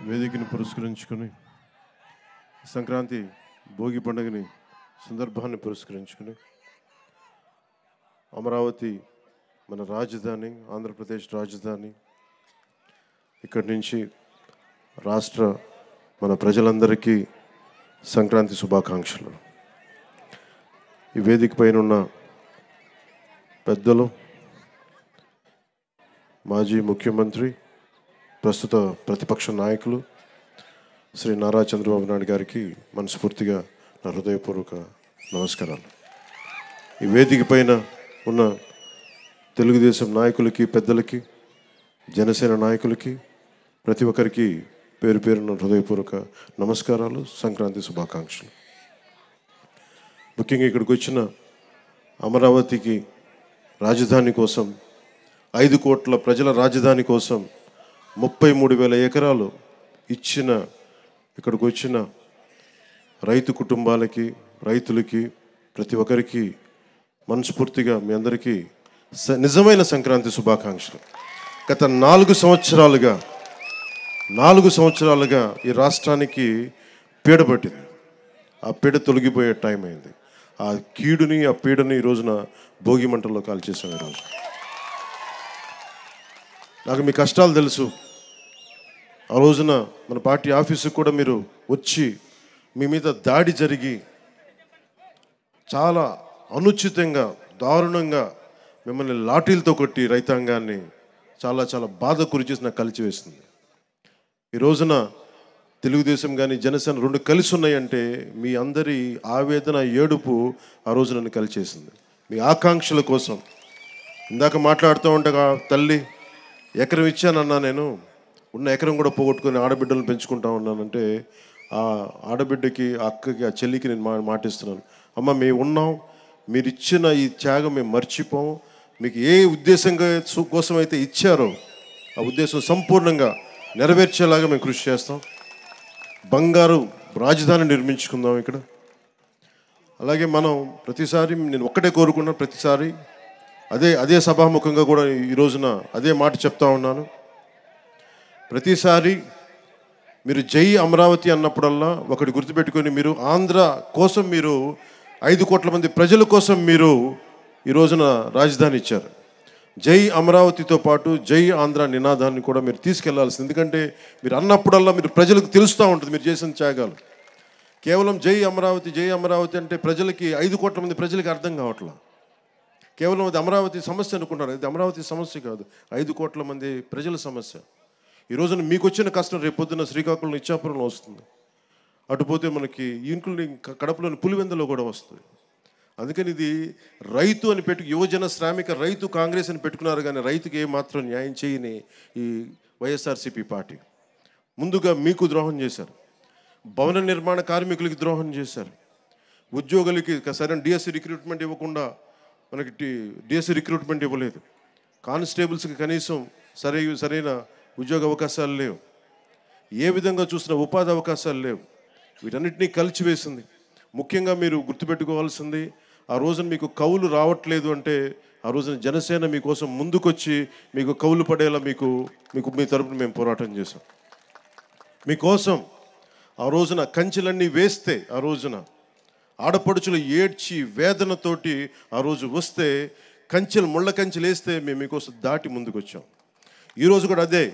వేదికను పురస్కరించుకొని సంక్రాంతి భోగి పండుగని సందర్భాన్ని పురస్కరించుకొని అమరావతి మన రాజధాని, ఆంధ్రప్రదేశ్ రాజధాని, ఇక్కడి నుంచి రాష్ట్ర మన ప్రజలందరికీ సంక్రాంతి శుభాకాంక్షలు. ఈ వేదిక పైన ఉన్న పెద్దలు, మాజీ ముఖ్యమంత్రి, ప్రస్తుత ప్రతిపక్ష నాయకులు శ్రీ నారా చంద్రబాబు నాయుడు గారికి మనస్ఫూర్తిగా నా హృదయపూర్వక నమస్కారాలు. ఈ వేదిక పైన ఉన్న తెలుగుదేశం నాయకులకి, పెద్దలకి, జనసేన నాయకులకి, ప్రతి ఒక్కరికి పేరు పేరున హృదయపూర్వక నమస్కారాలు, సంక్రాంతి శుభాకాంక్షలు. ముఖ్యంగా ఇక్కడికి వచ్చిన అమరావతికి రాజధాని కోసం, 5 కోట్ల ప్రజల రాజధాని కోసం 33,000 ఎకరాలు ఇచ్చిన ఇక్కడికి వచ్చిన రైతు కుటుంబాలకి, రైతులకి, ప్రతి ఒక్కరికి మనస్ఫూర్తిగా మీ అందరికీ నిజమైన సంక్రాంతి శుభాకాంక్షలు. గత 4 సంవత్సరాలుగా ఈ రాష్ట్రానికి పీడ పట్టింది. ఆ పీడ తొలగిపోయే టైం అయింది. ఆ కీడుని, ఆ పీడని ఈ రోజున భోగి మంటల్లో కాల్చేసాం. ఈరోజు నాకు మీ కష్టాలు తెలుసు. ఆ రోజున మన పార్టీ ఆఫీసుకు కూడా మీరు వచ్చి మీ మీద దాడి జరిగి చాలా అనుచితంగా, దారుణంగా మిమ్మల్ని లాఠీలతో కొట్టి రైతాంగాన్ని చాలా చాలా బాధ గురిచేసి నాకు కలిచివేసింది. ఈ రోజున తెలుగుదేశం కానీ జనసేన 2 కలిసి ఉన్నాయంటే మీ అందరి ఆవేదన, ఏడుపు ఆ రోజు నన్ను కలిచేసింది. మీ ఆకాంక్షల కోసం ఇందాక మాట్లాడుతూ ఉండగా, తల్లి ఎకరం ఇచ్చానన్నా, నేను ఉన్న ఎకరం కూడా పోగొట్టుకొని ఆడబిడ్డలను పెంచుకుంటా ఉన్నానంటే, ఆ ఆడబిడ్డకి, ఆ అక్కకి, ఆ చెల్లికి నేను మాటిస్తున్నాను, అమ్మ మేము ఉన్నాం, మీరు ఇచ్చిన ఈ త్యాగం మేము మర్చిపోము. మీకు ఏ ఉద్దేశంగా కోసం అయితే ఇచ్చారో ఆ ఉద్దేశం సంపూర్ణంగా నెరవేర్చేలాగా మేము కృషి చేస్తాం. బంగారు రాజధాని నిర్మించుకుందాం ఇక్కడ. అలాగే మనం ప్రతిసారి, నేను ఒక్కటే కోరుకున్నాను, ప్రతిసారి అదే సభాముఖంగా కూడా ఈ రోజున అదే మాట చెప్తా ఉన్నాను. ప్రతిసారి మీరు జై అమరావతి అన్నప్పుడల్లా ఒకటి గుర్తుపెట్టుకొని, మీరు ఆంధ్ర కోసం, మీరు 5 కోట్ల మంది ప్రజల కోసం మీరు ఈ రోజున రాజధాని ఇచ్చారు. జై అమరావతితో పాటు జై ఆంధ్ర నినాదాన్ని కూడా మీరు తీసుకెళ్లాల్సింది. ఎందుకంటే మీరు అన్నప్పుడల్లా మీరు ప్రజలకు తెలుస్తూ ఉంటుంది మీరు చేసిన త్యాగాలు. కేవలం జై అమరావతి అంటే ప్రజలకి, 5 కోట్ల మంది ప్రజలకి అర్థం కావట్లా. కేవలం అది అమరావతి సమస్య అనుకుంటారు. ఇది అమరావతి సమస్య కాదు, 5 కోట్ల మంది ప్రజల సమస్య. ఈ రోజున మీకు వచ్చిన కష్టం రేపు పొద్దున్న శ్రీకాకుళం, ఇచ్చాపురంలో వస్తుంది. అటుపోతే మనకి ఇంక్లూడింగ్ కడపలోని పులివెందులో కూడా వస్తుంది. అందుకని ఇది రైతు అని యువజన శ్రామిక రైతు కాంగ్రెస్ అని పెట్టుకున్నారు, కానీ రైతుకి ఏమాత్రం న్యాయం చేయని ఈ వైఎస్ఆర్సీపీ పార్టీ ముందుగా మీకు ద్రోహం చేశారు. భవన నిర్మాణ కార్మికులకి ద్రోహం చేశారు. ఉద్యోగులకి సరైన డిఎస్సి రిక్రూట్మెంట్ ఇవ్వకుండా మనకి డిఎస్సి రిక్రూట్మెంట్ ఇవ్వలేదు. కానిస్టేబుల్స్కి కనీసం సరైన ఉద్యోగ అవకాశాలు లేవు. ఏ విధంగా చూసినా ఉపాధి అవకాశాలు లేవు. వీటన్నిటినీ కలిచివేసింది. ముఖ్యంగా మీరు గుర్తుపెట్టుకోవాల్సింది, ఆ రోజున మీకు కౌలు రావట్లేదు అంటే, ఆ రోజున జనసేన మీకోసం ముందుకొచ్చి మీకు కౌలు పడేలా మీకు మీ తరపున మేము పోరాటం చేశాం. మీకోసం ఆ రోజున కంచెలన్నీ వేస్తే, ఆ రోజున ఆడపడుచులు ఏడ్చి వేదనతోటి ఆ రోజు వస్తే, ముళ్ళ కంచెలు వేస్తే మేము మీకోసం దాటి ముందుకు వచ్చాం. ఈరోజు కూడా అదే,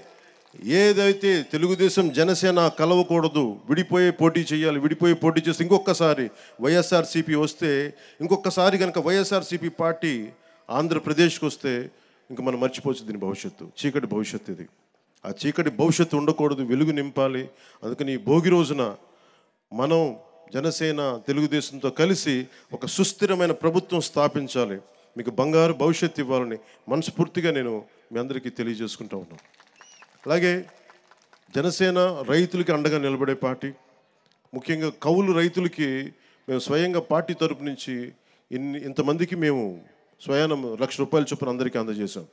ఏదైతే తెలుగుదేశం జనసేన కలవకూడదు, విడిపోయి పోటీ చేయాలి, విడిపోయి పోటీ చేస్తే ఇంకొకసారి వైఎస్ఆర్సీపీ వస్తే, ఇంకొకసారి కనుక వైఎస్ఆర్సీపీ పార్టీ ఆంధ్రప్రదేశ్కి వస్తే ఇంకా మనం మర్చిపోవచ్చు దీని భవిష్యత్తు. చీకటి భవిష్యత్తు ఇది. ఆ చీకటి భవిష్యత్తు ఉండకూడదు, వెలుగు నింపాలి. అందుకని ఈ భోగి రోజున మనం జనసేన, తెలుగుదేశంతో కలిసి ఒక సుస్థిరమైన ప్రభుత్వం స్థాపించాలి, మీకు బంగారు భవిష్యత్తు ఇవ్వాలని మనస్ఫూర్తిగా నేను మీ అందరికీ తెలియజేసుకుంటూ ఉన్నాను. అలాగే జనసేన రైతులకి అండగా నిలబడే పార్టీ. ముఖ్యంగా కౌలు రైతులకి మేము స్వయంగా పార్టీ తరపు నుంచి ఇంతమందికి మేము స్వయానం ₹1,00,000 చొప్పున అందరికీ అందజేశాం.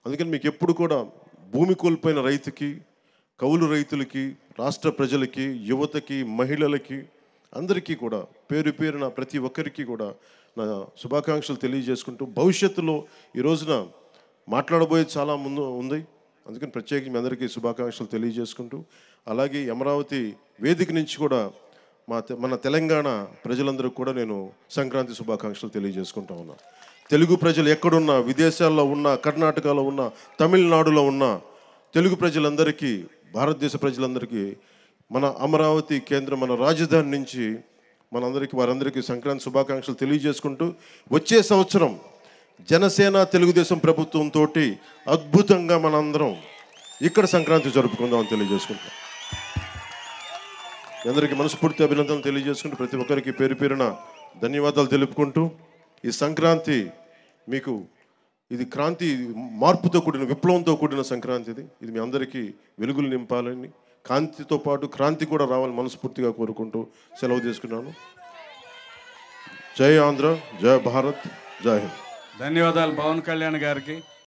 అందుకని మీకు ఎప్పుడు కూడా భూమి కోల్పోయిన రైతుకి, కౌలు రైతులకి, రాష్ట్ర ప్రజలకి, యువతకి, మహిళలకి అందరికీ కూడా పేరు పేరున ప్రతి ఒక్కరికి కూడా నా శుభాకాంక్షలు తెలియజేసుకుంటూ, భవిష్యత్తులో ఈ రోజున మాట్లాడబోయేది చాలా ముందు ఉంది. అందుకని ప్రత్యేకించి మీ అందరికీ శుభాకాంక్షలు తెలియజేసుకుంటూ, అలాగే అమరావతి వేదిక నుంచి కూడా మన తెలంగాణ ప్రజలందరికీ కూడా నేను సంక్రాంతి శుభాకాంక్షలు తెలియజేసుకుంటా ఉన్నా. తెలుగు ప్రజలు ఎక్కడున్నా, విదేశాల్లో ఉన్నా, కర్ణాటకలో ఉన్నా, తమిళనాడులో ఉన్న తెలుగు ప్రజలందరికీ, భారతదేశ ప్రజలందరికీ మన అమరావతి కేంద్రం, మన రాజధాని నుంచి వారందరికీ సంక్రాంతి శుభాకాంక్షలు తెలియజేసుకుంటూ, వచ్చే సంవత్సరం జనసేన తెలుగుదేశం ప్రభుత్వంతో అద్భుతంగా మనందరం ఇక్కడ సంక్రాంతి జరుపుకుందామని తెలియజేసుకుంటాం. అందరికీ మనస్ఫూర్తి అభినందనలు తెలియజేసుకుంటూ, ప్రతి ఒక్కరికి పేరు పేరున ధన్యవాదాలు తెలుపుకుంటూ, ఈ సంక్రాంతి మీకు ఇది క్రాంతి, మార్పుతో కూడిన, విప్లవంతో కూడిన సంక్రాంతి. ఇది మీ అందరికీ వెలుగులు నింపాలని, కాంతితో పాటు క్రాంతి కూడా రావాలని మనస్ఫూర్తిగా కోరుకుంటూ సెలవు తీసుకున్నాను. జై ఆంధ్ర, జై భారత్, జై హింద్. ధన్యవాదాలు పవన్ కళ్యాణ్ గారికి.